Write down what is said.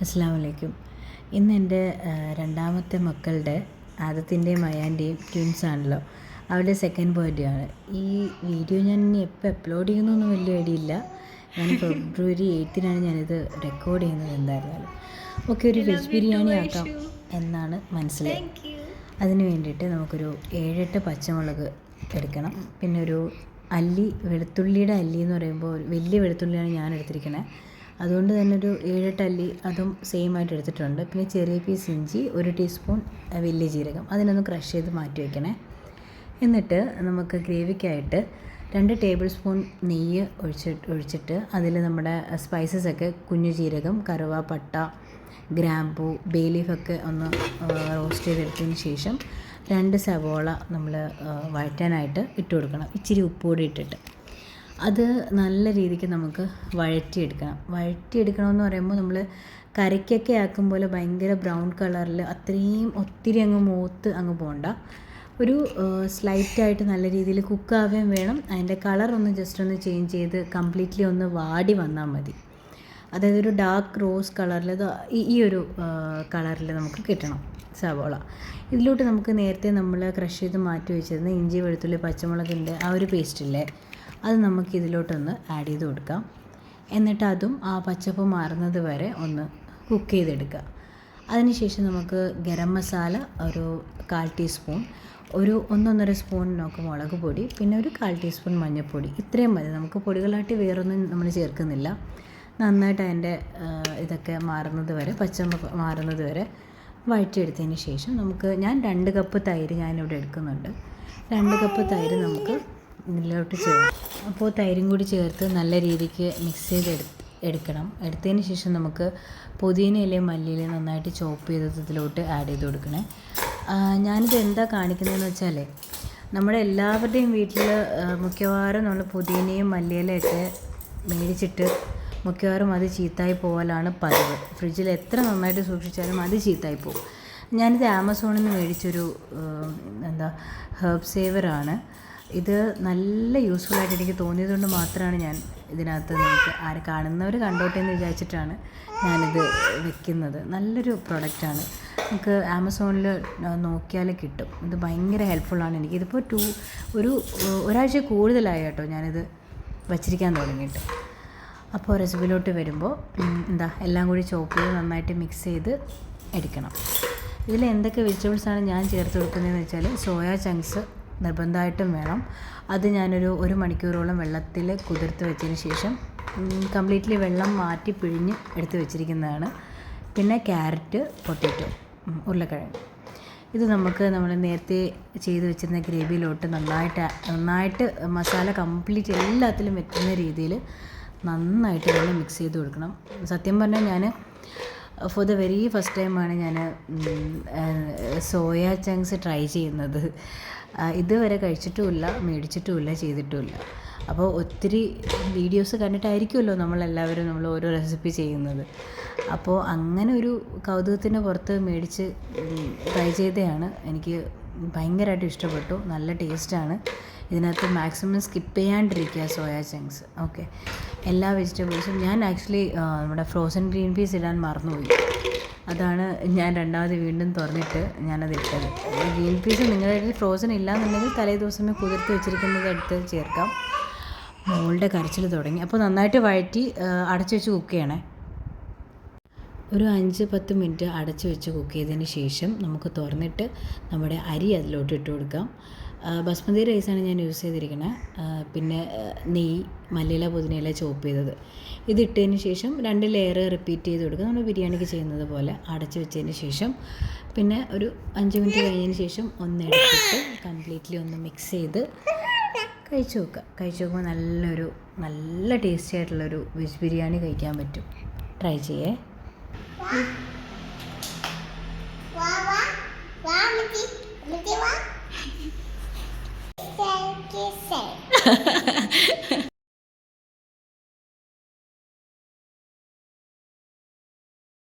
അസ്സലാമു അലൈക്കും. ഇന്ന് എൻ്റെ രണ്ടാമത്തെ മക്കളുടെ ആദത്തിൻ്റെയും അയാൻ്റെയും ട്വിൻസാണല്ലോ. അവരുടെ സെക്കൻഡ് ബർത്ത്ഡേ ആണ്. ഈ വീഡിയോ ഞാൻ ഇനി എപ്പോൾ അപ്ലോഡ് ചെയ്യുന്നൊന്നും വലിയ ഐഡിയ. ഞാൻ ഫെബ്രുവരി 8-നാണ് ഞാനിത് റെക്കോർഡ് ചെയ്യുന്നത്. എന്തായിരുന്നാലും ഓക്കെ, ഒരു വെജ് ബിരിയാണി ആക്കാം എന്നാണ് മനസ്സിലായി. അതിന് വേണ്ടിയിട്ട് നമുക്കൊരു 7-8 പച്ചമുളക് എടുക്കണം. പിന്നെ ഒരു അല്ലി, വെളുത്തുള്ളിയുടെ അല്ലി എന്ന് പറയുമ്പോൾ വലിയ വെളുത്തുള്ളിയാണ് ഞാൻ എടുത്തിരിക്കുന്നത്. അതുകൊണ്ട് തന്നെ ഒരു 7-8 അല്ലി അതും സെയിം ആയിട്ട് എടുത്തിട്ടുണ്ട്. പിന്നെ ചെറിയ പീസ് ഇഞ്ചി, 1 ടീസ്പൂൺ വലിയ ജീരകം, അതിനൊന്ന് ക്രഷ് ചെയ്ത് മാറ്റി വയ്ക്കണേ. എന്നിട്ട് നമുക്ക് ഗ്രേവിക്കായിട്ട് 2 ടേബിൾ സ്പൂൺ നെയ്യ് ഒഴിച്ചിട്ട് അതിൽ നമ്മുടെ സ്പൈസസൊക്കെ കുഞ്ഞു ജീരകം, കറുവാപ്പട്ട, ഗ്രാമ്പൂ, ബേ ലീഫൊക്കെ ഒന്ന് റോസ്റ്റ് ചെയ്തെടുത്തതിന് ശേഷം 2 സവോള നമ്മൾ വഴറ്റാനായിട്ട് ഇട്ട് കൊടുക്കണം. ഇച്ചിരി ഉപ്പുകൂടി ഇട്ടിട്ട് അത് നല്ല രീതിക്ക് നമുക്ക് വഴറ്റിയെടുക്കണമെന്ന് പറയുമ്പോൾ നമ്മൾ കറിക്കൊക്കെ ആക്കും പോലെ ഭയങ്കര ബ്രൗൺ കളറിൽ അത്രയും ഒത്തിരി അങ്ങ് മൂത്ത് അങ്ങ് പോകണ്ട. ഒരു സ്ലൈറ്റായിട്ട് നല്ല രീതിയിൽ കുക്കാവുകയും വേണം. അതിൻ്റെ കളർ ഒന്ന് ജസ്റ്റ് ഒന്ന് ചേഞ്ച് ചെയ്ത് കംപ്ലീറ്റ്ലി ഒന്ന് വാടി വന്നാൽ മതി. അതായത് ഒരു ഡാർക്ക് റോസ് കളറിൽ ഈ ഒരു കളറിൽ നമുക്ക് കിട്ടണം സവോള. ഇതിലോട്ട് നമുക്ക് നേരത്തെ നമ്മൾ ക്രഷ് ചെയ്ത് മാറ്റി വെച്ചിരുന്ന ഇഞ്ചി, വെളുത്തുള്ളി, പച്ചമുളകിൻ്റെ ആ ഒരു പേസ്റ്റില്ലേ, അത് നമുക്ക് ഇതിലോട്ടൊന്ന് ആഡ് ചെയ്ത് കൊടുക്കാം. എന്നിട്ട് അതും ആ പച്ചപ്പ് മാറുന്നത് വരെ ഒന്ന് കുക്ക് ചെയ്തെടുക്കുക. അതിനുശേഷം നമുക്ക് ഗരം മസാല ഒരു 1/4 ടീസ്പൂൺ, ഒരു 1-1.5 സ്പൂൺ നമുക്ക് മുളക് പൊടി, പിന്നെ ഒരു 1/4 ടീസ്പൂൺ മഞ്ഞൾപ്പൊടി, ഇത്രയും മതി. നമുക്ക് പൊടികളായിട്ട് വേറൊന്നും നമ്മൾ ചേർക്കുന്നില്ല. നന്നായിട്ട് അതിൻ്റെ ഇതൊക്കെ മാറുന്നത് വരെ, പച്ചപ്പ് മാറുന്നത് വരെ വഴറ്റിയെടുത്തതിന് ശേഷം ഞാൻ 2 കപ്പ് തൈര് ഞാനിവിടെ എടുക്കുന്നുണ്ട്. 2 കപ്പ് തൈര് നമുക്ക് ഇതിലോട്ട് ചേർത്ത്, അപ്പോൾ തൈരും കൂടി ചേർത്ത് നല്ല രീതിക്ക് മിക്സ് ചെയ്ത് എടുക്കണം. എടുത്തതിന് ശേഷം നമുക്ക് പുതിനയിലയും മല്ലിയിലയും നന്നായിട്ട് ചോപ്പ് ചെയ്ത് ഇതിലോട്ട് ആഡ് ചെയ്ത് കൊടുക്കണേ. ഞാനിത് എന്താ കാണിക്കുന്നതെന്ന് വെച്ചാൽ, നമ്മുടെ എല്ലാവരുടെയും വീട്ടിൽ മിക്കവാറും നമ്മൾ പുതിനയും മല്ലിയിലയൊക്കെ മേടിച്ചിട്ട് മിക്കവാറും അത് ചീത്തായി പോകലാണ് പതിവ്. ഫ്രിഡ്ജിൽ എത്ര നന്നായിട്ട് സൂക്ഷിച്ചാലും അത് ചീത്തായി പോകും. ഞാനിത് ആമസോണിൽ നിന്ന് മേടിച്ചൊരു ഹെർബ് സേവറാണ്. ഇത് നല്ല യൂസ്ഫുള്ളായിട്ട് എനിക്ക് തോന്നിയതുകൊണ്ട് മാത്രമാണ് ഞാൻ ഇതിനകത്ത് നമുക്ക് കാണുന്നവർ കണ്ടോട്ടെ എന്ന് വിചാരിച്ചിട്ടാണ് ഞാനിത് വെക്കുന്നത്. നല്ലൊരു പ്രൊഡക്റ്റാണ്. നമുക്ക് ആമസോണിൽ നോക്കിയാൽ കിട്ടും. ഇത് ഭയങ്കര ഹെൽപ്ഫുള്ളാണ്. എനിക്കിതിപ്പോൾ ഒരാഴ്ച കൂടുതലായി കേട്ടോ ഞാനിത് വച്ചിരിക്കാൻ തുടങ്ങിയിട്ട്. അപ്പോൾ റെസിപ്പിയിലോട്ട് വരുമ്പോൾ എല്ലാം കൂടി ചോപ്പ് ചെയ്ത് നന്നായിട്ട് മിക്സ് ചെയ്ത് എടുക്കണം. ഇതിൽ എന്തൊക്കെ വെജിറ്റബിൾസാണ് ഞാൻ ചേർത്ത് കൊടുക്കുന്നതെന്ന് വെച്ചാൽ, സോയാ ചങ്ക്സ് നിർബന്ധമായിട്ടും വേണം. അത് ഞാനൊരു 1 മണിക്കൂറോളം വെള്ളത്തിൽ കുതിർത്ത് വെച്ചതിന് ശേഷം കംപ്ലീറ്റ്ലി വെള്ളം മാറ്റി പിഴിഞ്ഞ് എടുത്ത് വെച്ചിരിക്കുന്നതാണ്. പിന്നെ ക്യാരറ്റ്, പൊട്ടാറ്റോ, ഉരുളക്കിഴങ്ങ്, ഇത് നമ്മൾ നേരത്തെ ചെയ്ത് വെച്ചിരുന്ന ഗ്രേവിയിലോട്ട് നന്നായിട്ട് മസാല കംപ്ലീറ്റ് എല്ലാത്തിലും വെക്കുന്ന രീതിയിൽ നന്നായിട്ട് നമ്മൾ മിക്സ് ചെയ്ത് കൊടുക്കണം. സത്യം പറഞ്ഞാൽ ഞാൻ ഫോർ ദ വെരി ഫസ്റ്റ് ടൈമാണ് ഞാൻ സോയ ചങ്ക്സ് ട്രൈ ചെയ്യുന്നത്. ഇതുവരെ കഴിച്ചിട്ടുമില്ല, മേടിച്ചിട്ടുമില്ല, ചെയ്തിട്ടുമില്ല. അപ്പോൾ ഒത്തിരി വീഡിയോസ് കണ്ടിട്ടായിരിക്കുമല്ലോ നമ്മൾ ഓരോ റെസിപ്പി ചെയ്യുന്നത്. അപ്പോൾ അങ്ങനെ ഒരു കൗതുകത്തിൻ്റെ പുറത്ത് മേടിച്ച് ട്രൈ ചെയ്തതാണ്. എനിക്ക് ഭയങ്കരമായിട്ട് ഇഷ്ടപ്പെട്ടു. നല്ല ടേസ്റ്റാണ്. ഇതിനകത്ത് മാക്സിമം സ്കിപ്പ് ചെയ്യാണ്ടിരിക്കുക സോയ ചങ്ക്സ്. ഓക്കെ, എല്ലാ വെജിറ്റബിൾസും ഞാൻ ആക്ച്വലി നമ്മുടെ ഫ്രോസൺ ഗ്രീൻ പീസ് ഇടാൻ മറന്നുപോയി. അതാണ് ഞാൻ രണ്ടാമത് വീണ്ടും തുറന്നിട്ട് ഞാനത് ഇട്ടത്. ഗ്രീൻ പീസ് നിങ്ങളുടെ കയ്യിൽ ഫ്രോസൺ ഇല്ലയെന്നുണ്ടെങ്കിൽ തലേ ദിവസമേ കുതിർത്ത് വെച്ചിരിക്കുന്നത് എടുത്ത് ചേർക്കാം. മോളുടെ കരച്ചിൽ തുടങ്ങി. അപ്പോൾ നന്നായിട്ട് വഴറ്റി അടച്ചു വെച്ച് കുക്ക് ചെയ്യണേ. ഒരു 5-10 മിനിറ്റ് അടച്ചു വെച്ച് കുക്ക് ചെയ്തതിന് ശേഷം നമുക്ക് തുറന്നിട്ട് നമ്മുടെ അരി അതിലോട്ട് ഇട്ട് കൊടുക്കാം. ബസ്മതി റൈസാണ് ഞാൻ യൂസ് ചെയ്തിരിക്കുന്നത്. പിന്നെ നെയ്യ്, മല്ലിയില, പുതിനയില ചോപ്പ് ചെയ്തത് ഇതിട്ടതിന് ശേഷം 2 ലെയർ റിപ്പീറ്റ് ചെയ്ത് കൊടുക്കുക. നമ്മൾ ബിരിയാണിക്ക് ചെയ്യുന്നത് പോലെ അടച്ചു വെച്ചതിന് ശേഷം പിന്നെ ഒരു 5 മിനിറ്റ് കഴിഞ്ഞതിന് ശേഷം ഒന്ന് എടുത്തിട്ട് കംപ്ലീറ്റ്ലി ഒന്ന് മിക്സ് ചെയ്ത് കഴിച്ചു നോക്കുമ്പോൾ നല്ല ടേസ്റ്റി ആയിട്ടുള്ളൊരു വെജ് ബിരിയാണി കഴിക്കാൻ പറ്റും. ട്രൈ ചെയ്യേ.